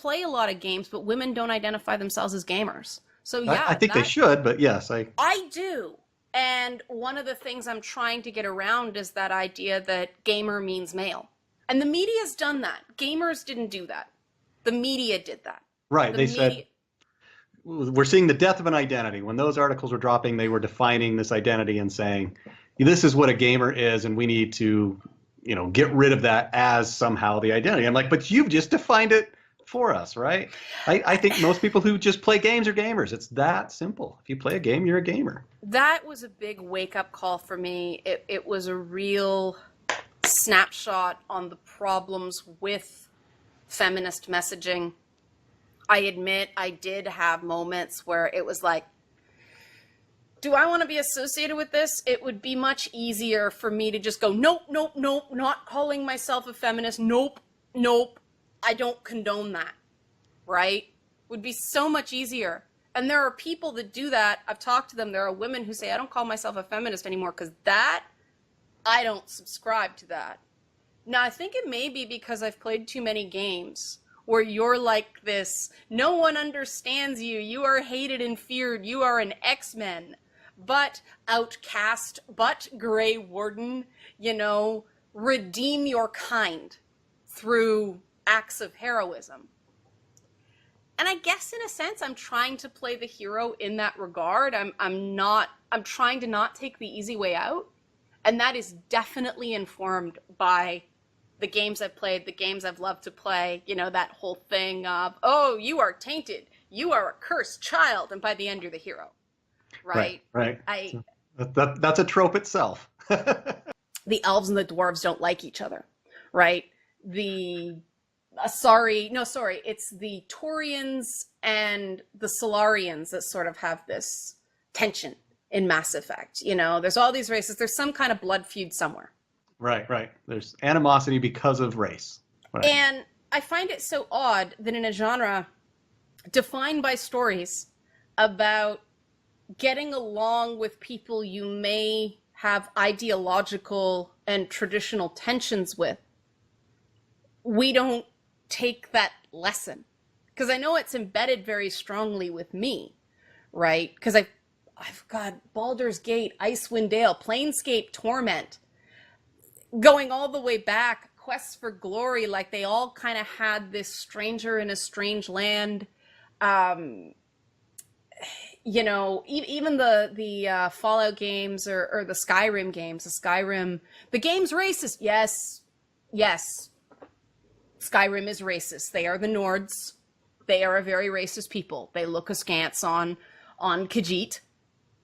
play a lot of games, but women don't identify themselves as gamers. So yeah, I think they should, but yes, I do. And one of the things I'm trying to get around is that idea that gamer means male. And the media's done that. Gamers didn't do that. The media did that. right. The They media, said we're seeing the death of an identity. When those articles were dropping, they were defining this identity and saying, this is what a gamer is, and we need to, get rid of that as somehow the identity. I'm like, but you've just defined it for us, right? I think most people who just play games are gamers. It's that simple. If you play a game, you're a gamer. that was a big wake-up call for me. It was a real snapshot on the problems with feminist messaging. I admit I did have moments where it was like, do I want to be associated with this? It would be much easier for me to just go, nope, nope, nope, not calling myself a feminist. Nope, nope, I don't condone that, right? Would be so much easier. And there are people that do that. I've talked to them. There are women who say, I don't call myself a feminist anymore because that, I don't subscribe to that. Now, I think it may be because I've played too many games where you're like this, no one understands you, you are hated and feared, you are an X-Men, but outcast, but Grey Warden, redeem your kind through acts of heroism. And I guess in a sense, I'm trying to play the hero in that regard. I'm trying to not take the easy way out. And that is definitely informed by the games I've played, the games I've loved to play, that whole thing of, oh, you are tainted, you are a cursed child, and by the end you're the hero, right? Right. That's a trope itself. The elves and the dwarves don't like each other, right? It's the Taurians and the Solarians that sort of have this tension in Mass Effect. There's all these races, there's some kind of blood feud somewhere. Right. There's animosity because of race. Right. And I find it so odd that in a genre defined by stories about getting along with people you may have ideological and traditional tensions with, we don't take that lesson. Because I know it's embedded very strongly with me, right? Because I've got Baldur's Gate, Icewind Dale, Planescape Torment, going all the way back, Quests for Glory, like they all kind of had this stranger in a strange land. Even the Fallout games or the Skyrim games, the game's racist. Yes. Skyrim is racist. They are the Nords. They are a very racist people. They look askance on Khajiit.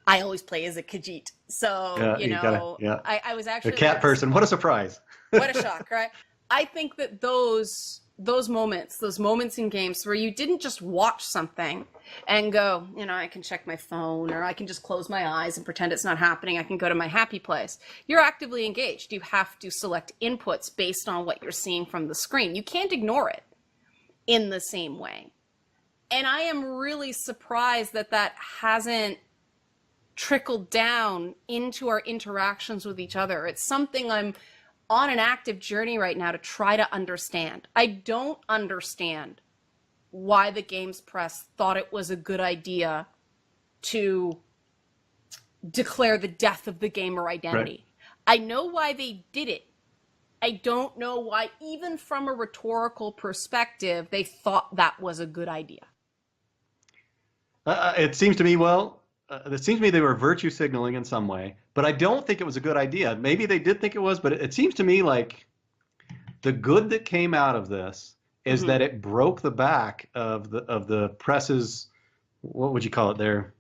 I always play as a Khajiit. So, I was actually... A cat person. What a surprise. What a shock, right? I think that those moments in games where you didn't just watch something and go, I can check my phone, or I can just close my eyes and pretend it's not happening. I can go to my happy place. You're actively engaged. You have to select inputs based on what you're seeing from the screen. You can't ignore it in the same way. And I am really surprised that hasn't trickled down into our interactions with each other. It's something I'm on an active journey right now to try to understand. I don't understand why the games press thought it was a good idea to declare the death of the gamer identity. Right. I know why they did it. I don't know why, even from a rhetorical perspective, they thought that was a good idea. It seems to me, they were virtue signaling in some way, but I don't think it was a good idea. Maybe they did think it was, but it seems to me like the good that came out of this is that it broke the back of the press's, what would you call it there?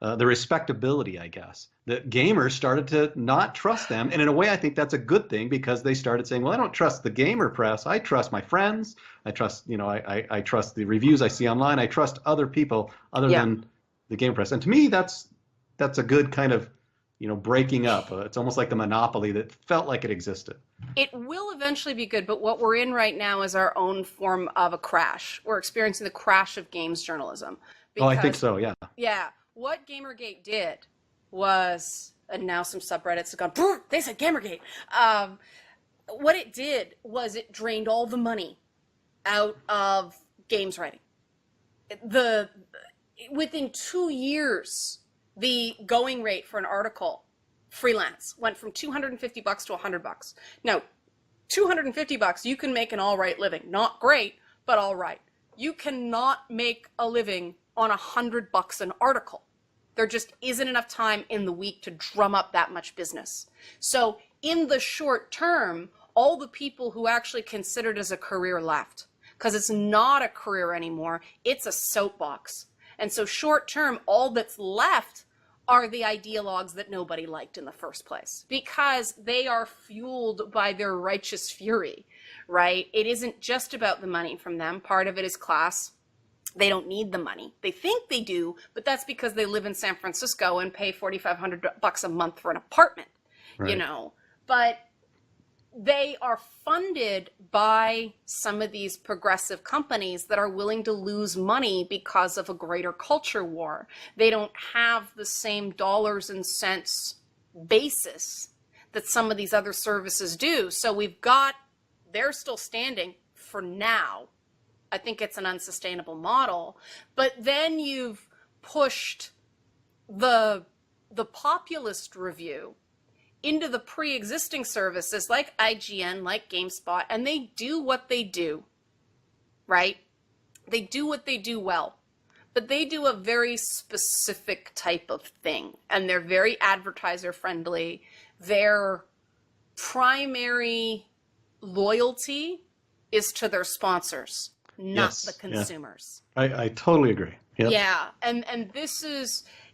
The respectability, I guess. That gamers started to not trust them, and in a way, I think that's a good thing, because they started saying, "Well, I don't trust the gamer press. I trust my friends. I trust, I trust the reviews I see online. I trust other people other than the game press." And to me, that's a good kind of, breaking up. It's almost like the monopoly that felt like it existed. It will eventually be good, but what we're in right now is our own form of a crash. We're experiencing the crash of games journalism. Because, I think so, yeah. Yeah. What Gamergate did was, and now some subreddits have gone, they said Gamergate. What it did was it drained all the money out of games writing. Within 2 years, the going rate for an article freelance went from $250 to $100. Now, $250, you can make an all right living. Not great, but all right. You cannot make a living on $100 an article. There just isn't enough time in the week to drum up that much business. So in the short term, all the people who actually consider it as a career left, because it's not a career anymore, it's a soapbox. And so short term, all that's left are the ideologues that nobody liked in the first place, because they are fueled by their righteous fury, right? It isn't just about the money from them. Part of it is class. They don't need the money. They think they do, but that's because they live in San Francisco and pay $4,500 a month for an apartment, Right. you know. But they are funded by some of these progressive companies that are willing to lose money because of a greater culture war. They don't have the same dollars and cents basis that some of these other services do. So they're still standing for now. I think it's an unsustainable model. But then you've pushed the populist review into the pre-existing services like IGN, like GameSpot, and they do what they do, right? They do what they do well, but they do a very specific type of thing, and they're very advertiser friendly. Their primary loyalty is to their sponsors, not Yes, the consumers. I totally agree. Yep. Yeah, and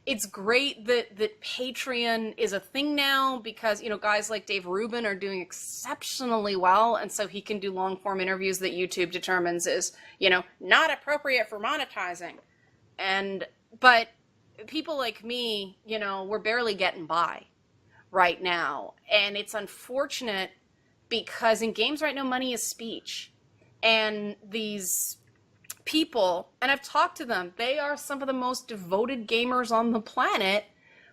it's great that Patreon is a thing now, because, you know, guys like Dave Rubin are doing exceptionally well, and so he can do long form interviews that YouTube determines is, you know, not appropriate for monetizing. But people like me, you know, we're barely getting by right now, and it's unfortunate because in games right now, money is speech, and these people, and I've talked to them, they are some of the most devoted gamers on the planet,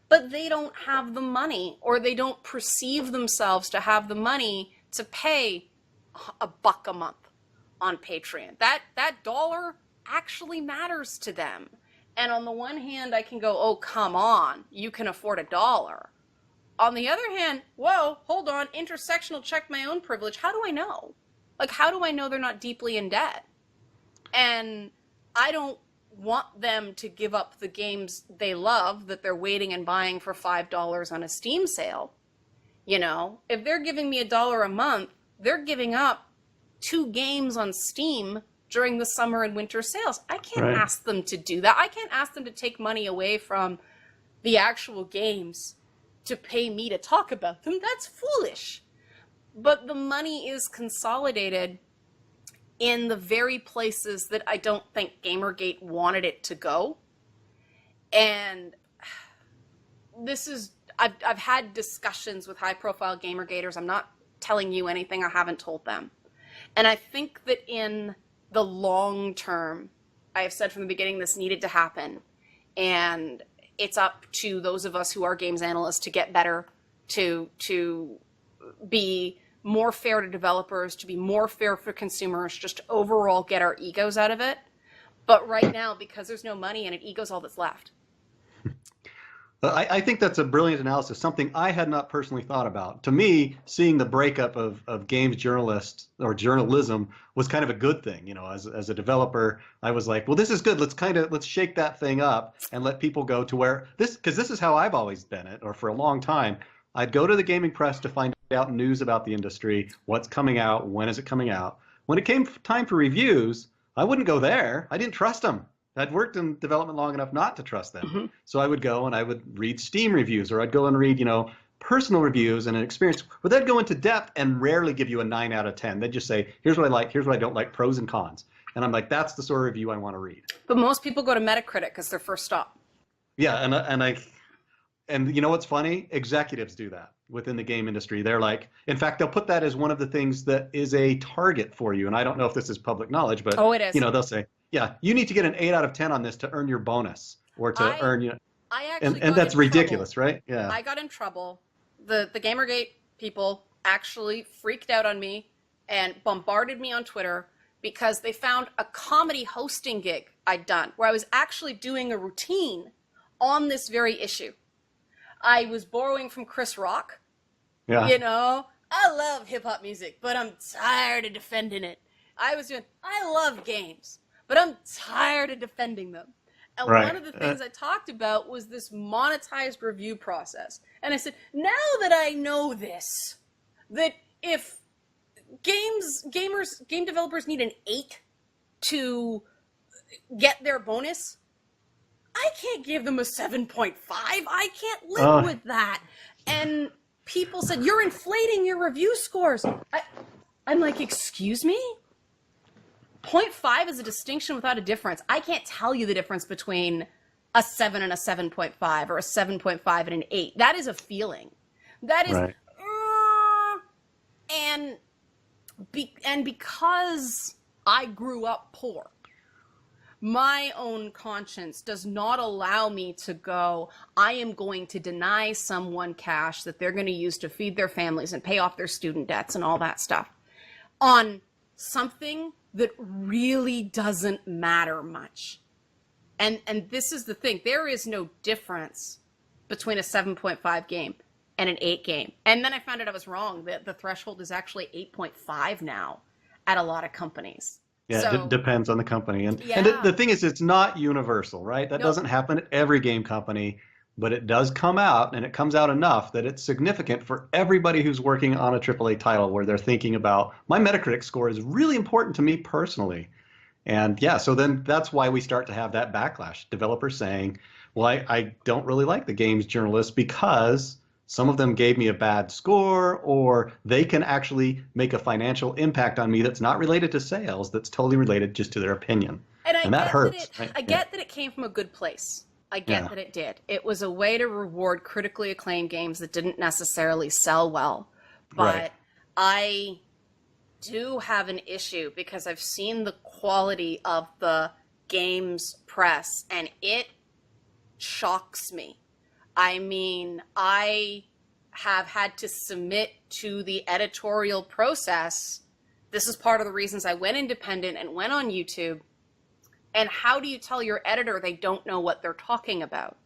but they don't have the money, or they don't perceive themselves to have the money to pay $1 a month on Patreon. That dollar actually matters to them. And on the one hand, I can go, oh, come on, you can afford $1. On the other hand, whoa, hold on, intersectional, check my own privilege. How do I know? Like, how do I know they're not deeply in debt? And I don't want them to give up the games they love that they're waiting and buying for $5 on a Steam sale. You know, if they're giving me $1 a month, they're giving up 2 games on Steam during the summer and winter sales. I can't ask them to do that. I can't ask them to take money away from the actual games to pay me to talk about them. That's foolish. But the money is consolidated in the very places that I don't think Gamergate wanted it to go. And I've had discussions with high-profile Gamergaters. I'm not telling you anything I haven't told them. And I think that in the long term, I have said from the beginning this needed to happen. And it's up to those of us who are games analysts to get better, to be more fair to developers, to be more fair for consumers, just to overall get our egos out of it. But right now, because there's no money in it, ego's all that's left. I think that's a brilliant analysis, something I had not personally thought about. To me, seeing the breakup of games journalists or journalism was kind of a good thing. You know, as a developer, I was like, well, this is good. Let's shake that thing up and let people go to where because this is how I've always been it, or for a long time. I'd go to the gaming press to find out news about the industry, what's coming out, when is it coming out. When it came time for reviews, I wouldn't go there. I didn't trust them. I'd worked in development long enough not to trust them. Mm-hmm. So I would go and I would read Steam reviews, or I'd go and read, personal reviews and an experience, but they'd go into depth and rarely give you a 9 out of 10. They'd just say, here's what I like, here's what I don't like, pros and cons. And I'm like, that's the sort of review I want to read. But most people go to Metacritic as their first stop. Yeah, and you know what's funny? Executives do that within the game industry. They're like, in fact, they'll put that as one of the things that is a target for you. And I don't know if this is public knowledge, but it is. They'll say, yeah, you need to get an 8 out of 10 on this to earn your bonus or to earn, and that's ridiculous, trouble. Right? Yeah. I got in trouble. The Gamergate people actually freaked out on me and bombarded me on Twitter because they found a comedy hosting gig I'd done where I was actually doing a routine on this very issue. I was borrowing from Chris Rock. Yeah. You know, I love hip hop music, but I'm tired of defending it. I love games, but I'm tired of defending them. And Right. one of the things I talked about was this monetized review process. And I said, now that I know this, that if game developers need an 8 to get their bonus, I can't give them a 7.5. I can't live with that. And people said, you're inflating your review scores. I'm like, excuse me? 0.5 is a distinction without a difference. I can't tell you the difference between a 7 and a 7.5 or a 7.5 and an 8. That is a feeling. That is, right. and because I grew up poor, my own conscience does not allow me to go, I am going to deny someone cash that they're going to use to feed their families and pay off their student debts and all that stuff on something that really doesn't matter much. And this is the thing. There is no difference between a 7.5 game and an 8 game. And then I found out I was wrong. The threshold is actually 8.5 now at a lot of companies. Yeah, so, it depends on the company. And yeah. the thing is, it's not universal, right? That doesn't happen at every game company, but it does come out, and it comes out enough that it's significant for everybody who's working on a AAA title where they're thinking about, my Metacritic score is really important to me personally. And yeah, so then that's why we start to have that backlash. Developers saying, well, I don't really like the games journalists because some of them gave me a bad score, or they can actually make a financial impact on me that's not related to sales, that's totally related just to their opinion. And that hurts. I get that it came from a good place. I get that it did. It was a way to reward critically acclaimed games that didn't necessarily sell well. But I do have an issue because I've seen the quality of the games press, and it shocks me. I mean, I have had to submit to the editorial process. This is part of the reasons I went independent and went on YouTube. And how do you tell your editor they don't know what they're talking about,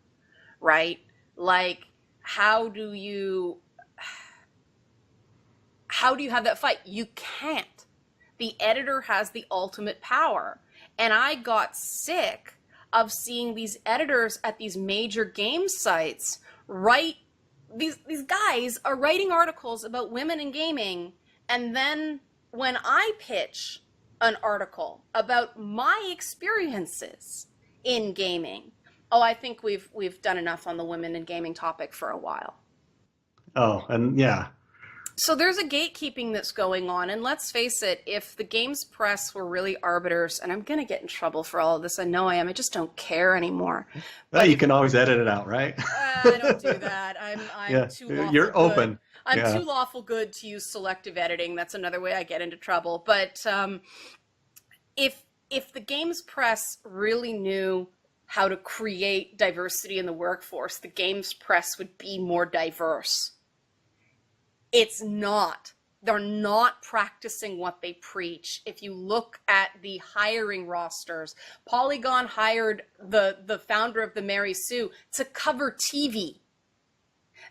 right? Like, how do you have that fight? You can't. The editor has the ultimate power. And I got sick of seeing these editors at these major game sites write, these guys are writing articles about women in gaming, and then when I pitch an article about my experiences in gaming, I think we've done enough on the women in gaming topic for a while. Oh, and yeah. So there's a gatekeeping that's going on, and let's face it, if the games press were really arbiters, and I'm going to get in trouble for all of this, I know I am, I just don't care anymore. Well, you can always edit it out, right? I don't do that. I'm too lawful You're open. Good. I'm too lawful good to use selective editing. That's another way I get into trouble. But if the games press really knew how to create diversity in the workforce, the games press would be more diverse. It's not. They're not practicing what they preach. If you look at the hiring rosters, Polygon hired the founder of the Mary Sue to cover TV.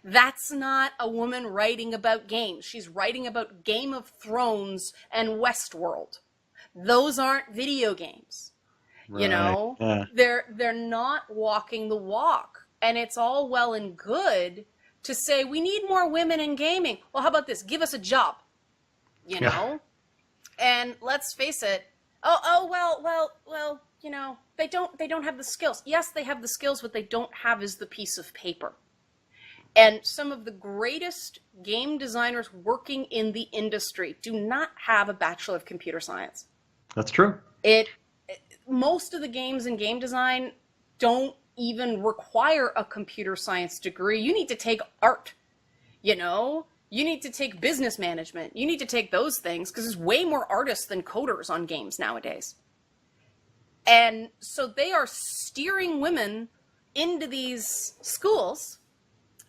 That's not a woman writing about games. She's writing about Game of Thrones and Westworld. Those aren't video games. Right. You know, they're not walking the walk. And it's all well and good to say, we need more women in gaming. Well, how about this? Give us a job, you know? And let's face it, well, you know, they don't have the skills. Yes, they have the skills. What they don't have is the piece of paper. And some of the greatest game designers working in the industry do not have a Bachelor of Computer Science. That's true. Most of the games in game design don't even require a computer science degree. You need to take art, you know? You need to take business management. You need to take those things because there's way more artists than coders on games nowadays. And so they are steering women into these schools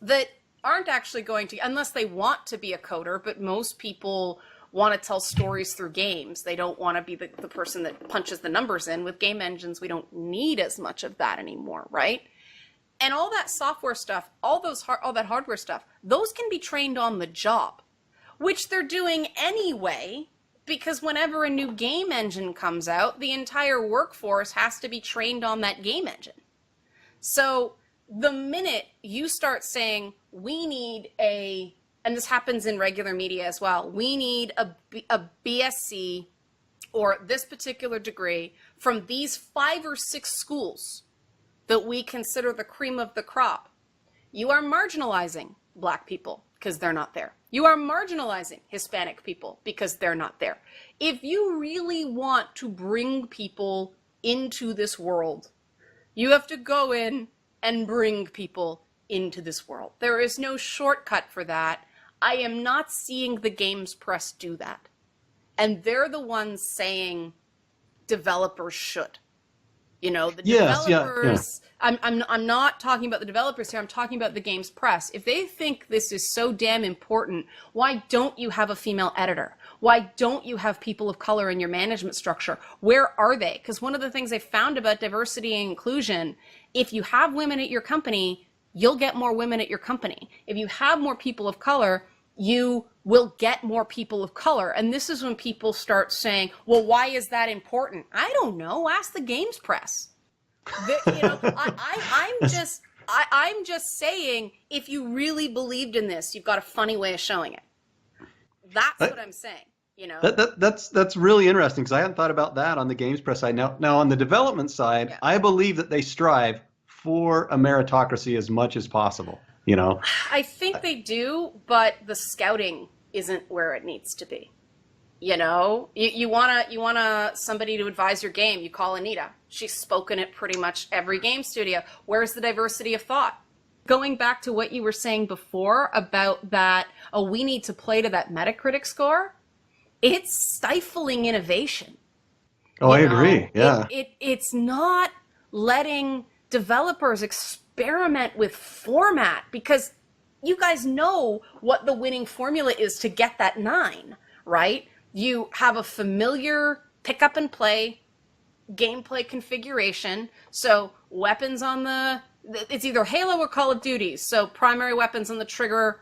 that aren't actually going to, unless they want to be a coder, but most people want to tell stories through games. They don't want to be the person that punches the numbers in. With game engines, we don't need as much of that anymore, right? And all that software stuff, all that hardware stuff, those can be trained on the job, which they're doing anyway, because whenever a new game engine comes out, the entire workforce has to be trained on that game engine. So the minute you start saying, we need and this happens in regular media as well, we need a BSc or this particular degree from these 5 or 6 schools that we consider the cream of the crop, you are marginalizing Black people because they're not there. You are marginalizing Hispanic people because they're not there. If you really want to bring people into this world, you have to go in and bring people into this world. There is no shortcut for that. I am not seeing the games press do that. And they're the ones saying developers should. You know, the developers, I'm not talking about the developers here, I'm talking about the games press. If they think this is so damn important, why don't you have a female editor? Why don't you have people of color in your management structure? Where are they? Because one of the things I found about diversity and inclusion, if you have women at your company, you'll get more women at your company. If you have more people of color, you will get more people of color. And this is when people start saying, well, why is that important? I don't know. Ask the games press. I'm just saying, if you really believed in this, you've got a funny way of showing it. That's what I'm saying. You know, that's really interesting, because I hadn't thought about that on the games press side. Now on the development side, I believe that they strive for a meritocracy as much as possible. You know, I think they do, but the scouting isn't where it needs to be. You know, you wanna somebody to advise your game, you call Anita. She's spoken at pretty much every game studio. Where's the diversity of thought? Going back to what you were saying before about that, we need to play to that Metacritic score. It's stifling innovation. Oh, I agree. Yeah. It's not letting developers experiment with format, because you guys know what the winning formula is to get that 9, right? You have a familiar pick up and play gameplay configuration. So weapons on it's either Halo or Call of Duty. So primary weapons on the trigger,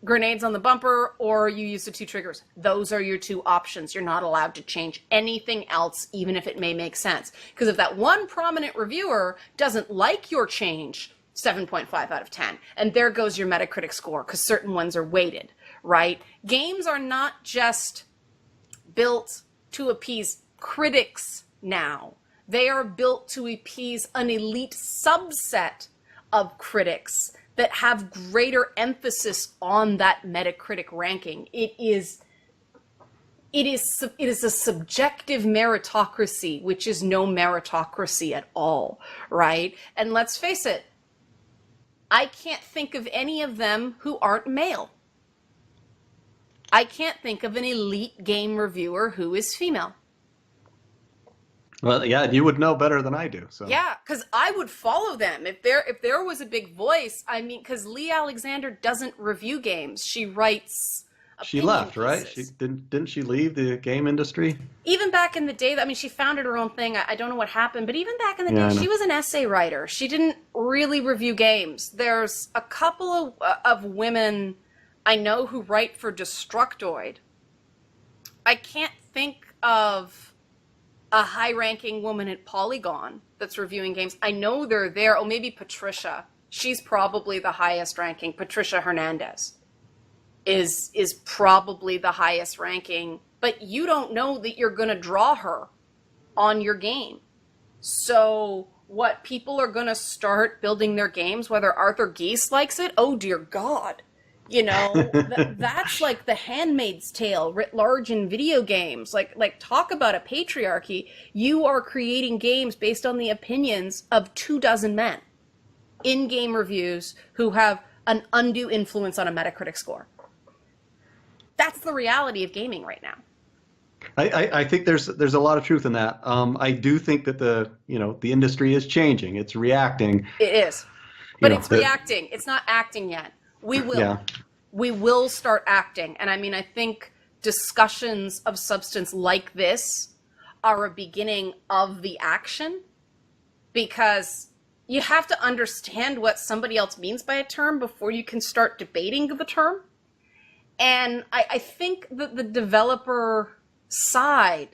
grenades on the bumper, or you use the 2 triggers. Those are your 2 options. You're not allowed to change anything else, even if it may make sense. Because if that one prominent reviewer doesn't like your change, 7.5 out of 10, and there goes your Metacritic score, because certain ones are weighted, right? Games are not just built to appease critics now. They are built to appease an elite subset of critics that have greater emphasis on that Metacritic ranking. It is a subjective meritocracy, which is no meritocracy at all, right? And let's face it, I can't think of any of them who aren't male. I can't think of an elite game reviewer who is female. Well, yeah, you would know better than I do. So yeah, because I would follow them if there was a big voice. I mean, because Lee Alexander doesn't review games; she writes. She left, pieces. right? She didn't she leave the game industry? Even back in the day, I mean, she founded her own thing. I don't know what happened, but even back in the day, she was an essay writer. She didn't really review games. There's a couple of women I know who write for Destructoid. I can't think of a high-ranking woman at Polygon that's reviewing games. I know they're there. Oh, maybe Patricia. She's probably the highest ranking. Patricia Hernandez is probably the highest ranking, but you don't know that you're going to draw her on your game. So what, people are going to start building their games whether Arthur Geese likes it? Oh, dear God. You know, that's like the Handmaid's Tale writ large in video games. Like talk about a patriarchy. You are creating games based on the opinions of 24 men in game reviews who have an undue influence on a Metacritic score. That's the reality of gaming right now. I think there's a lot of truth in that. I do think that the industry is changing. It's reacting. It is, but it's reacting. It's not acting yet. We will. Yeah. We will start acting. And I mean, I think discussions of substance like this are a beginning of the action, because you have to understand what somebody else means by a term before you can start debating the term. And I think that the developer side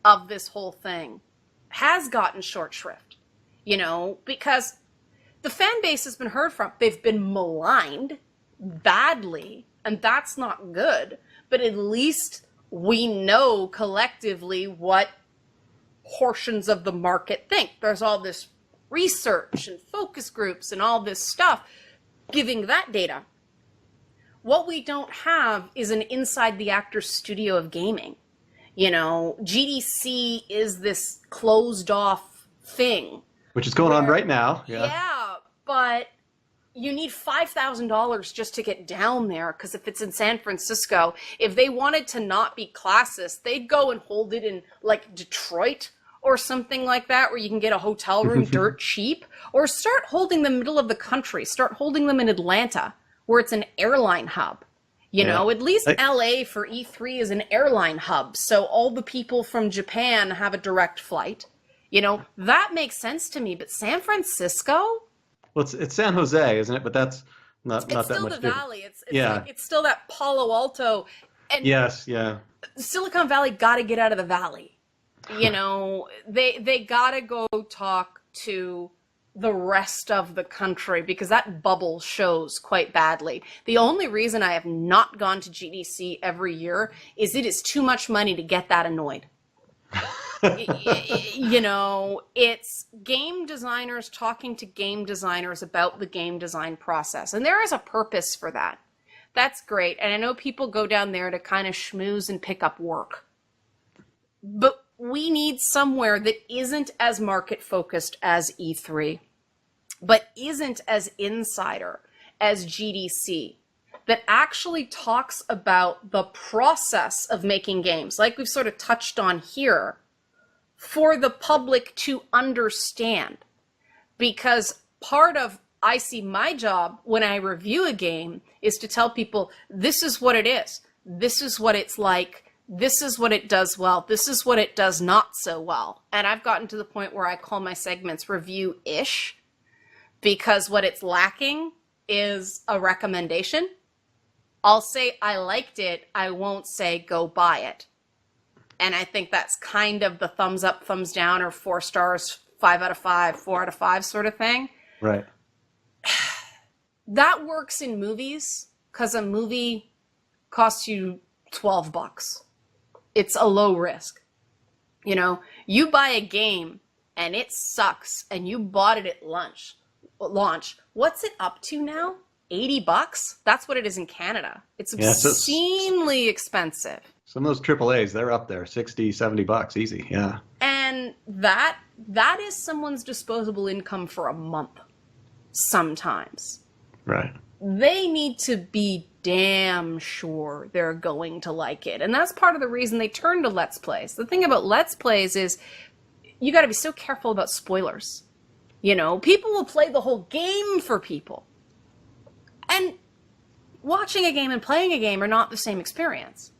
of this whole thing has gotten short shrift, because the fan base has been heard from. They've been maligned badly, and that's not good. But at least we know collectively what portions of the market think. There's all this research and focus groups and all this stuff giving that data. What we don't have is an inside the actor's studio of gaming. GDC is this closed off thing. Which is going on right now. Yeah, but you need $5,000 just to get down there, because if it's in San Francisco, if they wanted to not be classist, they'd go and hold it in like Detroit or something like that, where you can get a hotel room dirt cheap, or start holding them middle of the country. Start holding them in Atlanta, where it's an airline hub. At least LA for E3 is an airline hub, so all the people from Japan have a direct flight. That makes sense to me, but San Francisco? Well, it's San Jose, isn't it? But that's not that much different. It's still the valley. It's still that Palo Alto. And yes, yeah. Silicon Valley got to get out of the valley. They got to go talk to the rest of the country, because that bubble shows quite badly. The only reason I have not gone to GDC every year is it is too much money to get that annoyed. It's game designers talking to game designers about the game design process. And there is a purpose for that. That's great. And I know people go down there to kind of schmooze and pick up work. But we need somewhere that isn't as market focused as E3, but isn't as insider as GDC, that actually talks about the process of making games, like we've sort of touched on here, for the public to understand. Because I see my job when I review a game is to tell people, this is what it is. This is what it's like. This is what it does well. This is what it does not so well. And I've gotten to the point where I call my segments review-ish, because what it's lacking is a recommendation. I'll say I liked it. I won't say go buy it. And I think that's kind of the thumbs up, thumbs down, or 4 stars, 5 out of 5, 4 out of 5 sort of thing. Right. That works in movies, because a movie costs you $12. It's a low risk. You buy a game and it sucks, and you bought it at launch. What's it up to now? $80? That's what it is in Canada. It's obscenely expensive. Some of those AAAs, they're up there, $60, $70 easy. Yeah. And that is someone's disposable income for a month sometimes. Right. They need to be damn sure they're going to like it. And that's part of the reason they turn to Let's Plays. The thing about Let's Plays is you got to be so careful about spoilers. People will play the whole game for people. And watching a game and playing a game are not the same experience.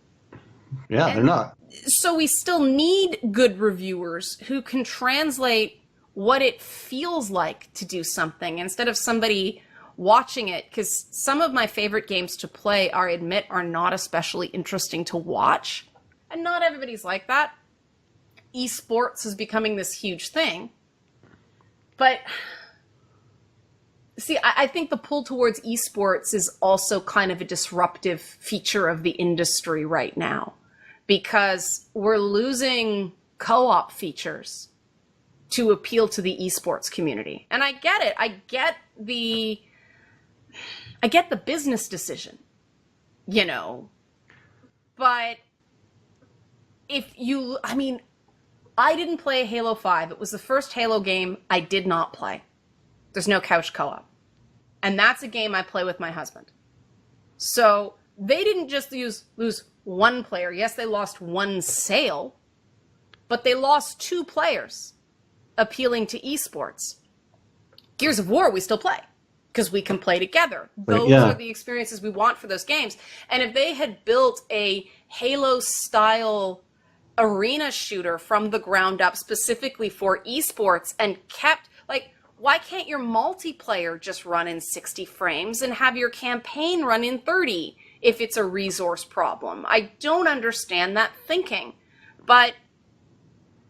Yeah, they're not. So we still need good reviewers who can translate what it feels like to do something instead of somebody watching it. Because some of my favorite games to play, I admit, are not especially interesting to watch. And not everybody's like that. Esports is becoming this huge thing. But see, I think the pull towards esports is also kind of a disruptive feature of the industry right now, because we're losing co-op features to appeal to the esports community. And I get it. I get the business decision, but I didn't play Halo 5. It was the first Halo game I did not play. There's no couch co-op. And that's a game I play with my husband. So they didn't just lose one player. Yes, they lost one sale, but they lost 2 players appealing to esports. Gears of War, we still play because we can play together. Those are the experiences we want for those games. And if they had built a Halo-style arena shooter from the ground up specifically for esports and kept, like, why can't your multiplayer just run in 60 frames and have your campaign run in 30 if it's a resource problem? I don't understand that thinking. But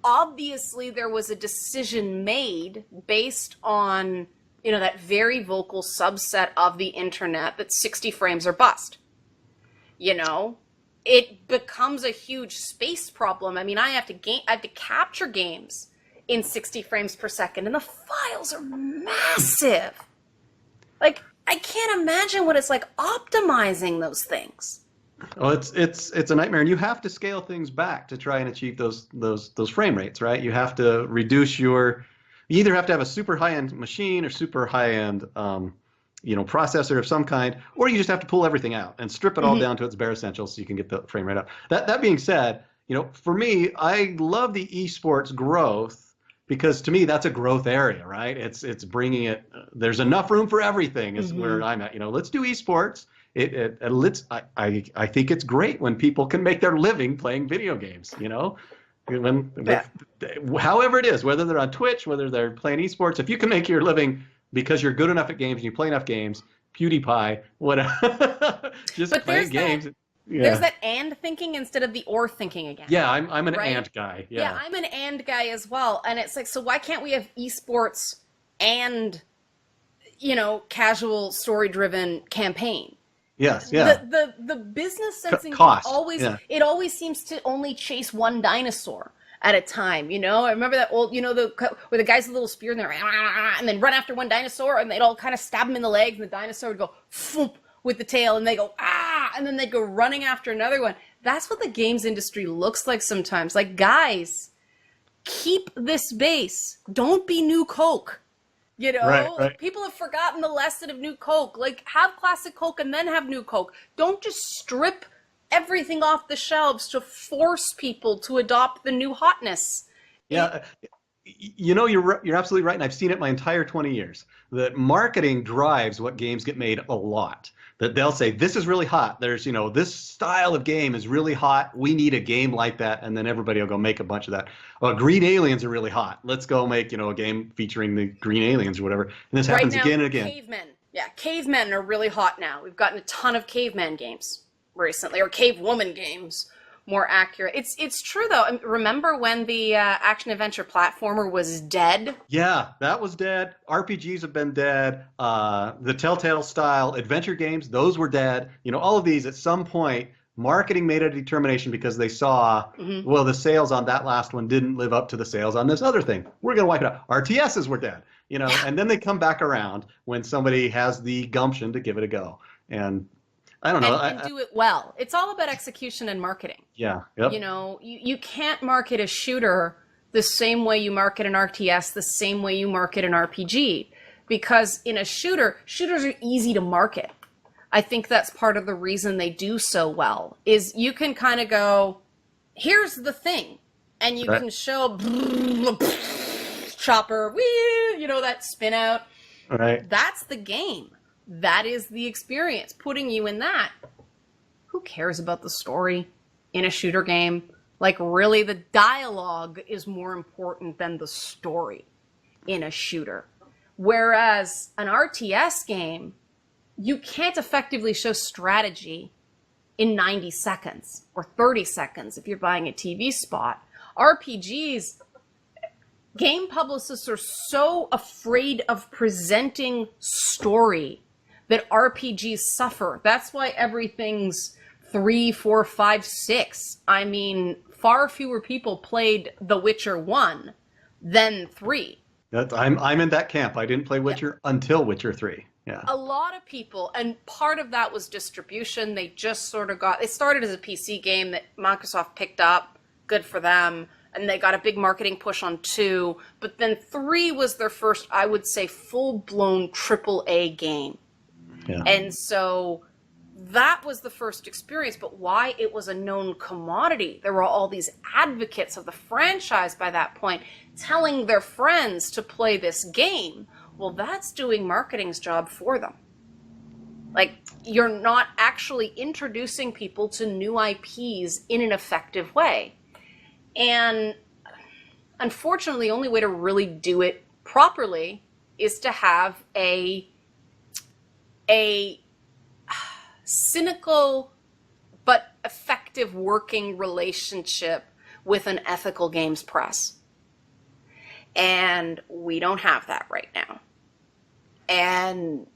obviously there was a decision made based on, that very vocal subset of the internet that 60 frames are bust. It becomes a huge space problem. I mean, I have to capture games in 60 frames per second, and the files are massive. Like, I can't imagine what it's like optimizing those things. Well, it's a nightmare, and you have to scale things back to try and achieve those frame rates, right? You have to reduce you either have to have a super high-end machine or super high-end processor of some kind, or you just have to pull everything out and strip it all down to its bare essentials so you can get the frame rate up. That being said, for me, I love the esports growth because to me that's a growth area, right? It's bringing it. There's enough room for everything is where I'm at. Let's do esports. I think it's great when people can make their living playing video games. However it is, whether they're on Twitch, whether they're playing esports, if you can make your living because you're good enough at games and you play enough games, PewDiePie, whatever, just playing games. There's that and thinking instead of the or thinking again. Yeah, I'm an and guy. Yeah, I'm an and guy as well. And it's like, so why can't we have esports and, casual story-driven campaign? Yes, yeah. The business sensing cost. It always seems to only chase one dinosaur at a time. I remember that old, where the guy's a little spear and then run after one dinosaur and they'd all kind of stab him in the legs and the dinosaur would go foomp with the tail and they go and then they'd go running after another one. That's what the games industry looks like sometimes. Like, guys, keep this base. Don't be New Coke. Right. Like, people have forgotten the lesson of New Coke. Like, have classic Coke and then have New Coke. Don't just strip everything off the shelves to force people to adopt the new hotness. Yeah, you're absolutely right, and I've seen it my entire 20 years. That marketing drives what games get made a lot. That they'll say, this is really hot. There's, this style of game is really hot. We need a game like that, and then everybody will go make a bunch of that. Well, green aliens are really hot. Let's go make, a game featuring the green aliens or whatever. And this happens again and again. Cavemen. Yeah, cavemen are really hot now. We've gotten a ton of caveman games recently, or cave woman games, more accurate. It's true though. Remember when the action adventure platformer was dead? Yeah, that was dead. RPGs have been dead. The Telltale style adventure games, those were dead. All of these at some point, marketing made a determination because they saw, well, the sales on that last one didn't live up to the sales on this other thing. We're going to wipe it out. RTSs were dead, and then they come back around when somebody has the gumption to give it a go. And I don't know. And do it well. It's all about execution and marketing. Yeah. Yep. You can't market a shooter the same way you market an RTS, the same way you market an RPG. Because in a shooters are easy to market. I think that's part of the reason they do so well, is you can kind of go, here's the thing. And you can show chopper, that spin out. Right. That's the game. That is the experience. Putting you in that. Who cares about the story in a shooter game? Like, really, the dialogue is more important than the story in a shooter. Whereas an RTS game, you can't effectively show strategy in 90 seconds or 30 seconds if you're buying a TV spot. RPGs, game publicists are so afraid of presenting story that RPGs suffer. That's why everything's 3, 4, 5, 6. I mean, far fewer people played The Witcher 1 than 3. I'm in that camp. I didn't play Witcher until Witcher 3. Yeah. A lot of people, and part of that was distribution. They just sort of it started as a PC game that Microsoft picked up. Good for them. And they got a big marketing push on 2. But then 3 was their first, I would say, full-blown AAA game. Yeah. And so that was the first experience, but why it was a known commodity. There were all these advocates of the franchise by that point telling their friends to play this game. Well, that's doing marketing's job for them. Like, you're not actually introducing people to new IPs in an effective way. And unfortunately, the only way to really do it properly is to have a cynical but effective working relationship with an ethical games press. And we don't have that right now. And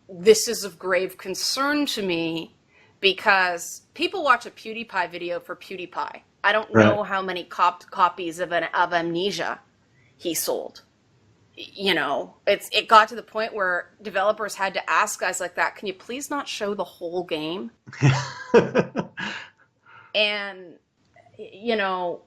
this is of grave concern to me because people watch a PewDiePie video for PewDiePie. I don't know how many copies of Amnesia he sold. You know, it got to the point where developers had to ask guys like that, can you please not show the whole game? And, you know,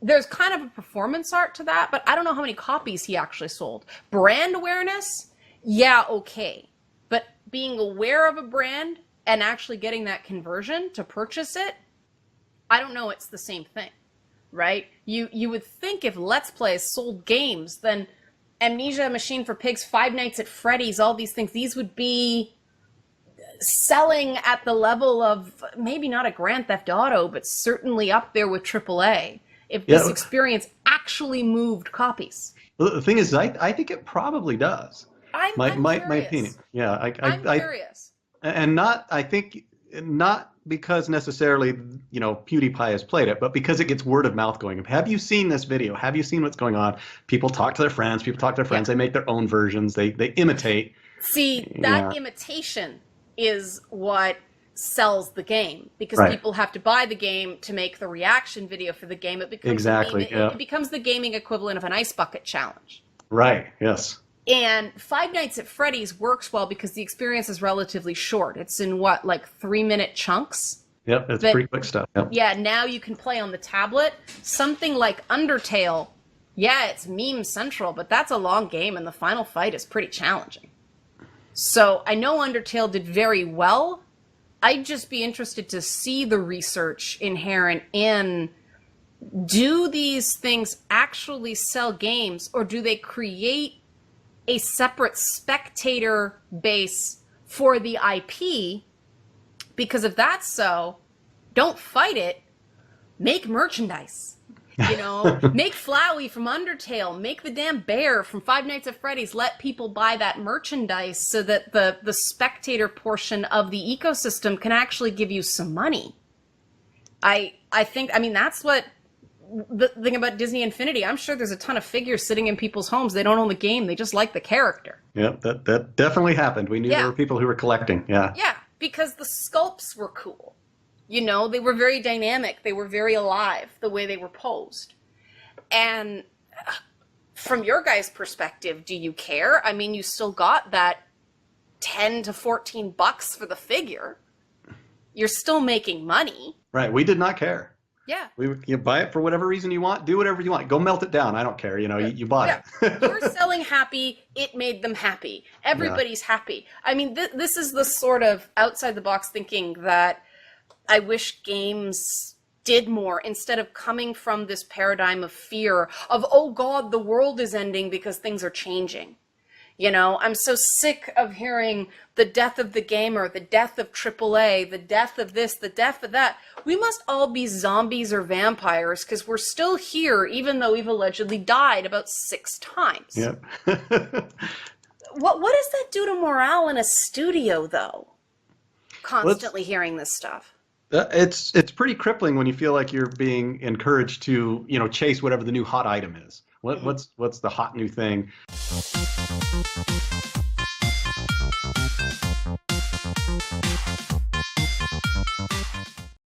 there's kind of a performance art to that, but I don't know how many copies he actually sold. Brand awareness, yeah, okay. But being aware of a brand and actually getting that conversion to purchase it, I don't know, it's the same thing, right? You would think if Let's Plays sold games, then Amnesia, Machine for Pigs, Five Nights at Freddy's, all these things, these would be selling at the level of maybe not a Grand Theft Auto, but certainly up there with AAA, if this experience actually moved copies. Well, the thing is, I think it probably does. I'm my curious. opinion. Yeah, I'm curious. And not, I think, not because necessarily, you know, PewDiePie has played it, but because it gets word of mouth going. Have you seen this video? Have you seen what's going on? People talk to their friends. People talk to their friends. They make their own versions. They imitate. See, that imitation is what sells the game, because people have to buy the game to make the reaction video for the game. It becomes it becomes the gaming equivalent of an ice bucket challenge. Right. Yes. And Five Nights at Freddy's works well because the experience is relatively short. It's in what, like 3-minute chunks? Yep, it's pretty quick stuff. Yep. Yeah, now you can play on the tablet. Something like Undertale, yeah, it's meme central, but that's a long game and the final fight is pretty challenging. So I know Undertale did very well. I'd just be interested to see the research inherent in, do these things actually sell games, or do they create a separate spectator base for the IP? Because if that's so, don't fight it. Make merchandise. You know, make Flowey from Undertale, make the damn bear from Five Nights at Freddy's. Let people buy that merchandise so that the spectator portion of the ecosystem can actually give you some money. I think, I mean, that's what the thing about Disney Infinity. I'm sure there's a ton of figures sitting in people's homes. They don't own the game. They just like the character. Yeah, that definitely happened. We knew there were people who were collecting. Yeah. Yeah, because the sculpts were cool. You know, they were very dynamic. They were very alive, the way they were posed. And from your guys' perspective, do you care? I mean, you still got that 10 to 14 bucks for the figure. You're still making money. Right. We did not care. Yeah. You buy it for whatever reason you want. Do whatever you want. Go melt it down. I don't care. You know, you bought it. You're selling happy. It made them happy. Everybody's happy. I mean, this is the sort of outside the box thinking that I wish games did more, instead of coming from this paradigm of fear of, oh God, the world is ending because things are changing. You know, I'm so sick of hearing the death of the gamer, the death of AAA, the death of this, the death of that. We must all be zombies or vampires because we're still here, even though we've allegedly died about 6 times. Yep. What does that do to morale in a studio, though? Constantly hearing this stuff. It's pretty crippling when you feel like you're being encouraged to, you know, chase whatever the new hot item is. What's the hot new thing?